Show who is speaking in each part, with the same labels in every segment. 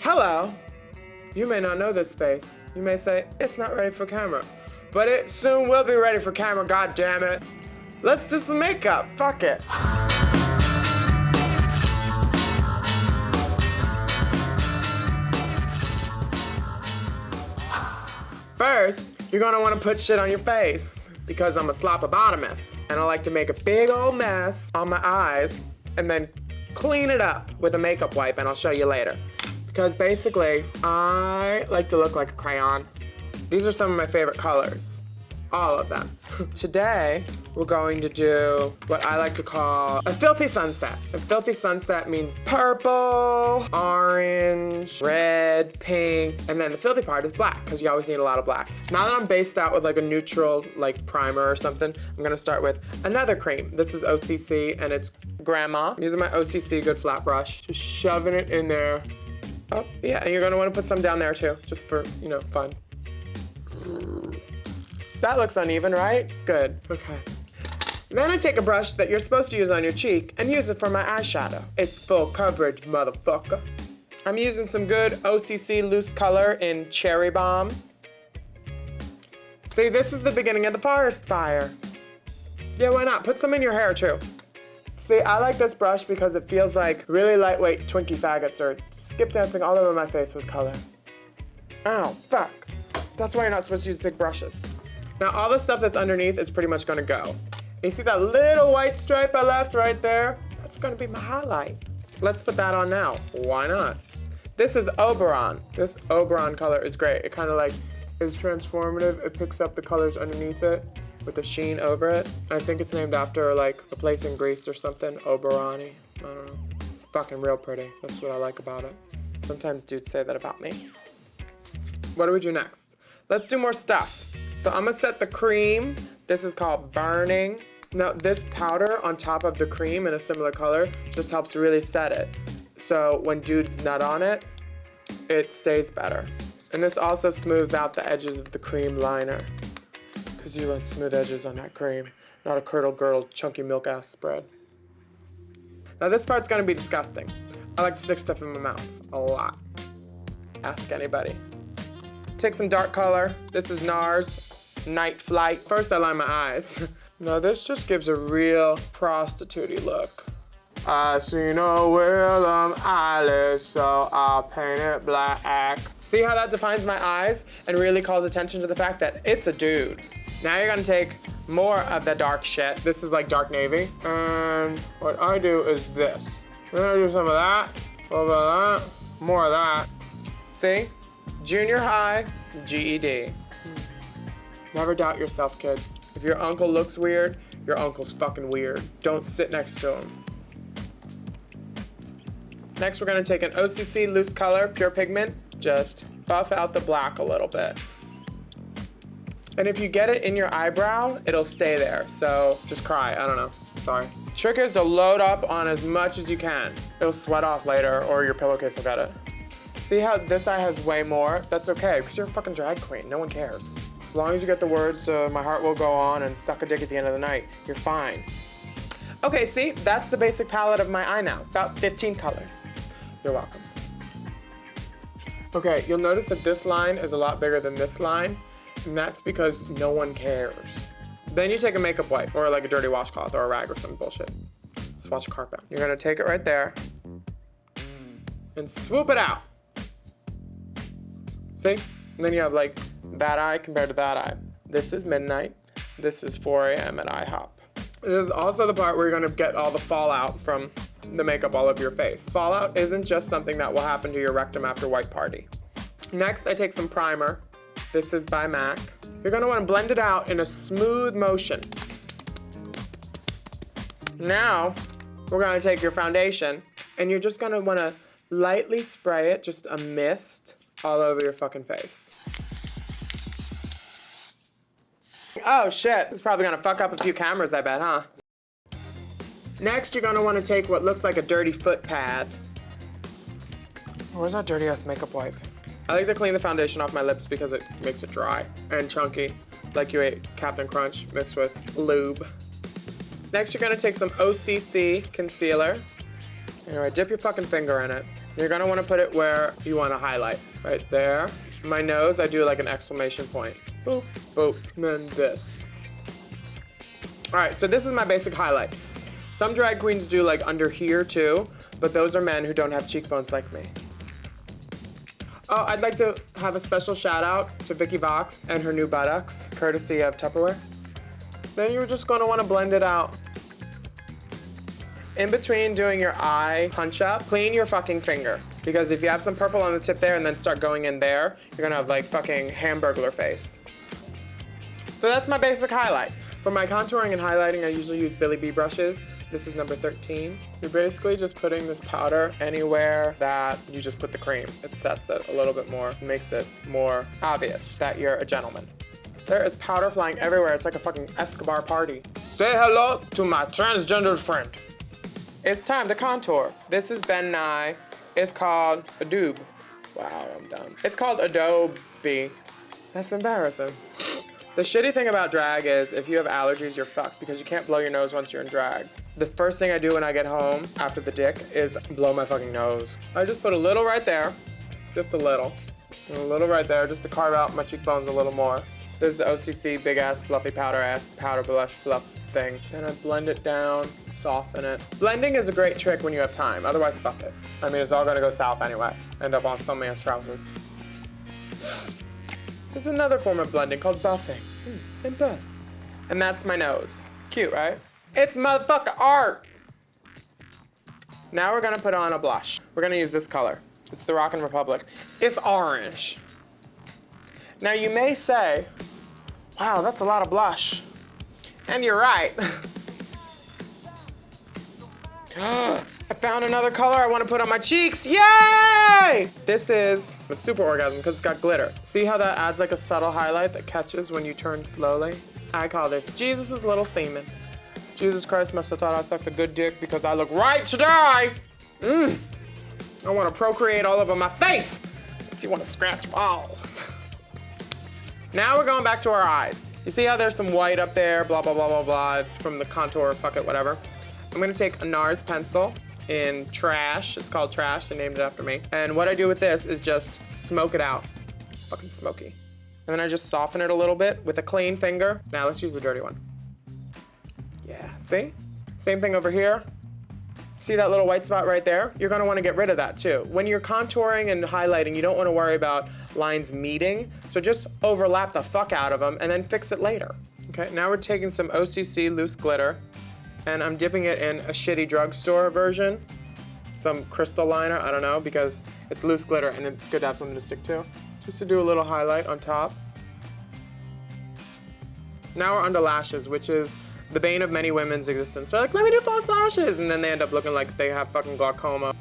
Speaker 1: Hello. You may not know this face. You may say, it's not ready for camera. But it soon will be ready for camera, god damn it. Let's do some makeup, fuck it. First, you're gonna wanna put shit on your face because I'm a slopobotomist and I like to make a big old mess on my eyes and then clean it up with a makeup wipe, and I'll show you later. Because basically, I like to look like a crayon. These are some of my favorite colors. All of them. Today, we're going to do what I like to call a filthy sunset. A filthy sunset means purple, orange, red, pink, and then the filthy part is black, because you always need a lot of black. Now that I'm based out with like a neutral like primer or something, I'm gonna start with another cream. This is OCC, and it's Grandma. I'm using my OCC Good Flat Brush, just shoving it in there. Oh, yeah, and you're gonna wanna put some down there too, just for, you know, fun. That looks uneven, right? Good, okay. Then I take a brush that you're supposed to use on your cheek and use it for my eyeshadow. It's full coverage, motherfucker. I'm using some good OCC loose color in Cherry Bomb. See, this is the beginning of the forest fire. Yeah, why not? Put some in your hair too. See, I like this brush because it feels like really lightweight Twinkie faggots are skip dancing all over my face with color. Ow, fuck. That's why you're not supposed to use big brushes. Now all the stuff that's underneath is pretty much gonna go. You see that little white stripe I left right there? That's gonna be my highlight. Let's put that on now. Why not? This is Oberon. This Oberon color is great. It kind of like is transformative. It picks up the colors underneath it with the sheen over it. I think it's named after like a place in Greece or something. Oberoni. I don't know. It's fucking real pretty. That's what I like about it. Sometimes dudes say that about me. What do we do next? Let's do more stuff. So I'm gonna set the cream. This is called Burning. Now this powder on top of the cream in a similar color just helps really set it. So when dudes nut on it, it stays better. And this also smooths out the edges of the cream liner. Cause you want smooth edges on that cream, not a curdle-girdle, chunky milk-ass spread. Now this part's gonna be disgusting. I like to stick stuff in my mouth, a lot. Ask anybody. Take some dark color. This is NARS Night Flight. First I line my eyes. Now this just gives a real prostitute-y look. I see no Willam'S eyelids, so I'll paint it black. See how that defines my eyes and really calls attention to the fact that it's a dude. Now you're gonna take more of the dark shit. This is like dark navy. And what I do is this. I'm gonna do some of that, a little bit of that, more of that. See? Junior high, GED. Never doubt yourself, kids. If your uncle looks weird, your uncle's fucking weird. Don't sit next to him. Next, we're gonna take an OCC loose color, pure pigment. Just buff out the black a little bit. And if you get it in your eyebrow, it'll stay there. So just cry, I don't know, sorry. Trick is to load up on as much as you can. It'll sweat off later or your pillowcase will get it. See how this eye has way more? That's okay, because you're a fucking drag queen, no one cares. As long as you get the words to My Heart Will Go On and Suck a Dick at the End of the Night, you're fine. Okay, see, that's the basic palette of my eye now, about 15 colors. You're welcome. Okay, you'll notice that this line is a lot bigger than this line, and that's because no one cares. Then you take a makeup wipe, or like a dirty washcloth or a rag or some bullshit. Swatch a carpet. You're gonna take it right there, and swoop it out. See? And then you have like that eye compared to that eye. This is midnight. This is 4 a.m. at IHOP. This is also the part where you're gonna get all the fallout from the makeup all over your face. Fallout isn't just something that will happen to your rectum after white party. Next, I take some primer. This is by MAC. You're gonna wanna blend it out in a smooth motion. Now, we're gonna take your foundation and you're just gonna wanna lightly spray it, just a mist, all over your fucking face. Oh shit, it's probably gonna fuck up a few cameras, I bet, huh? Next, you're gonna wanna take what looks like a dirty foot pad. Where's that dirty ass makeup wipe? I like to clean the foundation off my lips because it makes it dry and chunky, like you ate Captain Crunch mixed with lube. Next, you're gonna take some OCC concealer. Anyway, dip your fucking finger in it. You're gonna wanna put it where you wanna highlight. Right there. My nose, I do like an exclamation point. Boop, boop, and then this. All right, so this is my basic highlight. Some drag queens do like under here too, but those are men who don't have cheekbones like me. Oh, I'd like to have a special shout out to Vicky Vox and her new buttocks, courtesy of Tupperware. Then you're just gonna wanna blend it out. In between doing your eye punch up, clean your fucking finger. Because if you have some purple on the tip there and then start going in there, you're gonna have like fucking Hamburglar face. So that's my basic highlight. For my contouring and highlighting, I usually use Billy B brushes. This is number 13. You're basically just putting this powder anywhere that you just put the cream. It sets it a little bit more, makes it more obvious that you're a gentleman. There is powder flying everywhere. It's like a fucking Escobar party. Say hello to my transgendered friend. It's time to contour. This is Ben Nye. It's called Adobe. Wow, I'm done. It's called Adobe. That's embarrassing. The shitty thing about drag is if you have allergies, you're fucked because you can't blow your nose once you're in drag. The first thing I do when I get home after the dick is blow my fucking nose. I just put a little right there, just a little. And a little right there just to carve out my cheekbones a little more. This is the OCC big ass fluffy powder blush fluff thing. Then I blend it down, soften it. Blending is a great trick when you have time, otherwise fuck it. I mean, it's all gonna go south anyway. End up on some man's trousers. There's another form of blending called buffing. And buff. And that's my nose. Cute, right? It's motherfucking art! Now we're gonna put on a blush. We're gonna use this color. It's the Rockin' Republic. It's orange. Now you may say, wow, that's a lot of blush. And you're right. I found another color I want to put on my cheeks. Yay! This is a super orgasm because it's got glitter. See how that adds like a subtle highlight that catches when you turn slowly? I call this Jesus' little semen. Jesus Christ must have thought I sucked a good dick because I look right today. I want to procreate all over my face. Makes you want to scratch balls. Now we're going back to our eyes. You see how there's some white up there, blah, blah, blah, blah, blah, from the contour, fuck it, whatever. I'm gonna take a NARS pencil in Trash. It's called Trash, they named it after me. And what I do with this is just smoke it out. Fucking smoky. And then I just soften it a little bit with a clean finger. Now let's use the dirty one. Yeah, see? Same thing over here. See that little white spot right there? You're gonna wanna get rid of that too. When you're contouring and highlighting, you don't wanna worry about lines meeting, so just overlap the fuck out of them and then fix it later. Okay, now we're taking some OCC loose glitter and I'm dipping it in a shitty drugstore version. Some crystal liner, I don't know, because it's loose glitter and it's good to have something to stick to. Just to do a little highlight on top. Now we're onto lashes, which is the bane of many women's existence. They're like, let me do false lashes, and then they end up looking like they have fucking glaucoma.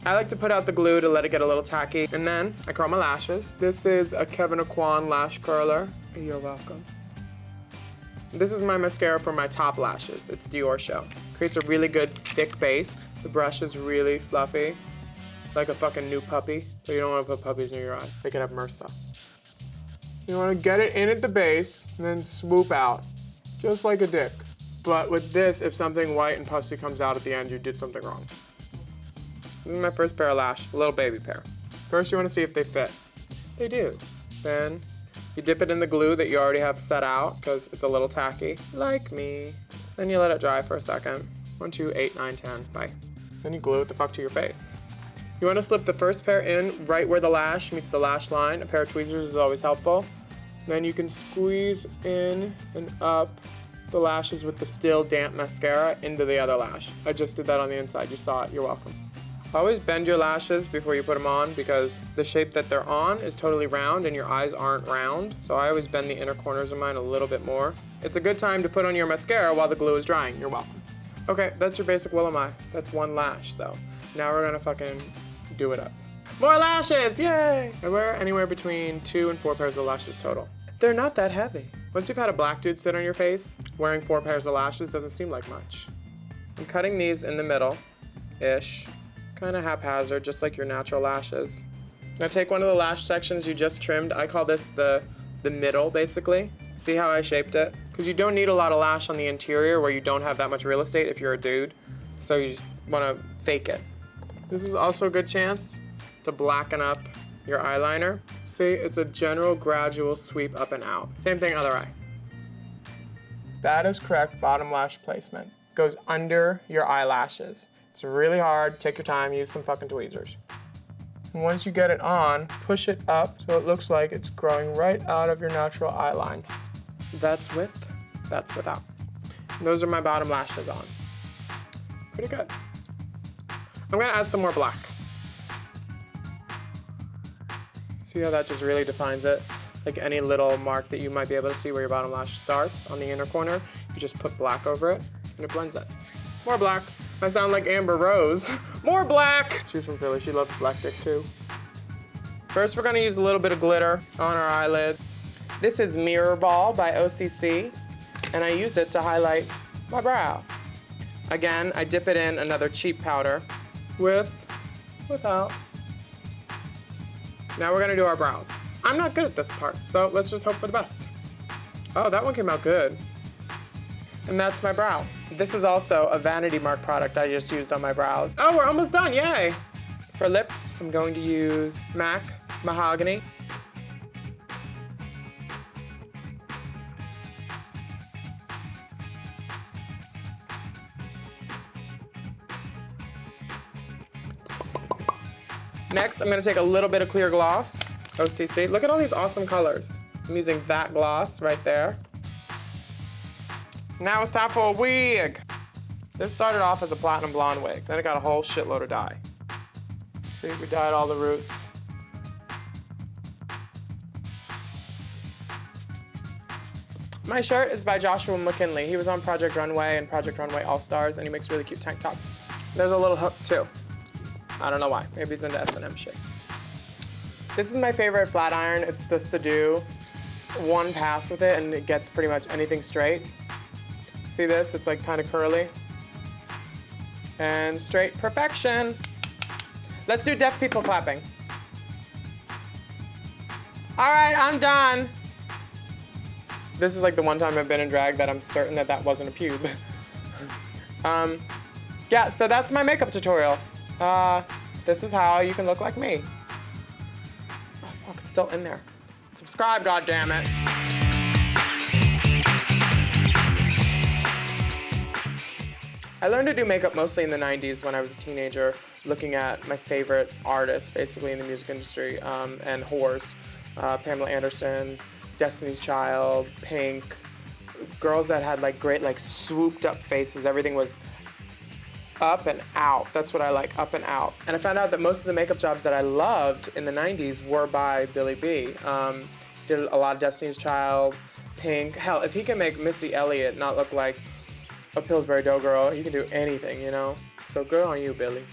Speaker 1: I like to put out the glue to let it get a little tacky, and then I curl my lashes. This is a Kevin Aquan lash curler. You're welcome. This is my mascara for my top lashes. It's Dior Show. Creates a really good thick base. The brush is really fluffy, like a fucking new puppy. But you don't want to put puppies near your eye. They could have MRSA. You want to get it in at the base, and then swoop out, just like a dick. But with this, if something white and pussy comes out at the end, you did something wrong. This is my first pair of lash, a little baby pair. First, you want to see if they fit. They do. Then you dip it in the glue that you already have set out because it's a little tacky, like me. Then you let it dry for a second. 1, 2, 8, 9, 10, bye. Then you glue it the fuck to your face. You want to slip the first pair in right where the lash meets the lash line. A pair of tweezers is always helpful. Then you can squeeze in and up the lashes with the still damp mascara into the other lash. I just did that on the inside, you saw it, you're welcome. Always bend your lashes before you put them on because the shape that they're on is totally round and your eyes aren't round. So I always bend the inner corners of mine a little bit more. It's a good time to put on your mascara while the glue is drying. You're welcome. Okay, that's your basic Willam'S. That's one lash though. Now we're gonna fucking do it up. More lashes, yay! I wear anywhere between 2 and 4 pairs of lashes total. They're not that heavy. Once you've had a black dude sit on your face, wearing 4 pairs of lashes doesn't seem like much. I'm cutting these in the middle-ish. Kind of haphazard, just like your natural lashes. Now take one of the lash sections you just trimmed. I call this the middle, basically. See how I shaped it? Because you don't need a lot of lash on the interior where you don't have that much real estate if you're a dude. So you just want to fake it. This is also a good chance to blacken up your eyeliner. See, it's a general gradual sweep up and out. Same thing other eye. That is correct bottom lash placement. Goes under your eyelashes. It's really hard, take your time, use some fucking tweezers. And once you get it on, push it up so it looks like it's growing right out of your natural eye line. That's with, that's without. And those are my bottom lashes on. Pretty good. I'm gonna add some more black. See how that just really defines it? Like any little mark that you might be able to see where your bottom lash starts on the inner corner, you just put black over it and it blends it. More black. I sound like Amber Rose. More black! She's from Philly, she loves black dick too. First, we're gonna use a little bit of glitter on our eyelid. This is Mirror Ball by OCC, and I use it to highlight my brow. Again, I dip it in another cheap powder without. Now we're gonna do our brows. I'm not good at this part, so let's just hope for the best. Oh, that one came out good. And that's my brow. This is also a Vanity Mark product I just used on my brows. Oh, we're almost done, yay! For lips, I'm going to use MAC Mahogany. Next, I'm gonna take a little bit of clear gloss, OCC. Look at all these awesome colors. I'm using that gloss right there. Now it's time for a wig. This started off as a platinum blonde wig. Then it got a whole shitload of dye. See, we dyed all the roots. My shirt is by Joshua McKinley. He was on Project Runway and Project Runway All-Stars, and he makes really cute tank tops. There's a little hook too. I don't know why. Maybe he's into S&M shit. This is my favorite flat iron. It's the Sadoo. One pass with it and it gets pretty much anything straight. See this? It's like kind of curly. And straight perfection. Let's do deaf people clapping. All right, I'm done. This is like the one time I've been in drag that I'm certain that that wasn't a pube. Yeah, so that's my makeup tutorial. This is how you can look like me. Oh fuck, it's still in there. Subscribe, goddammit. I learned to do makeup mostly in the 90s when I was a teenager, looking at my favorite artists, basically in the music industry, and whores. Pamela Anderson, Destiny's Child, Pink, girls that had like great like swooped up faces. Everything was up and out. That's what I like, up and out. And I found out that most of the makeup jobs that I loved in the 90s were by Billy B. Did a lot of Destiny's Child, Pink. Hell, if he can make Missy Elliott not look like a Pillsbury Doughgirl, he can do anything, you know? So good on you, Billy.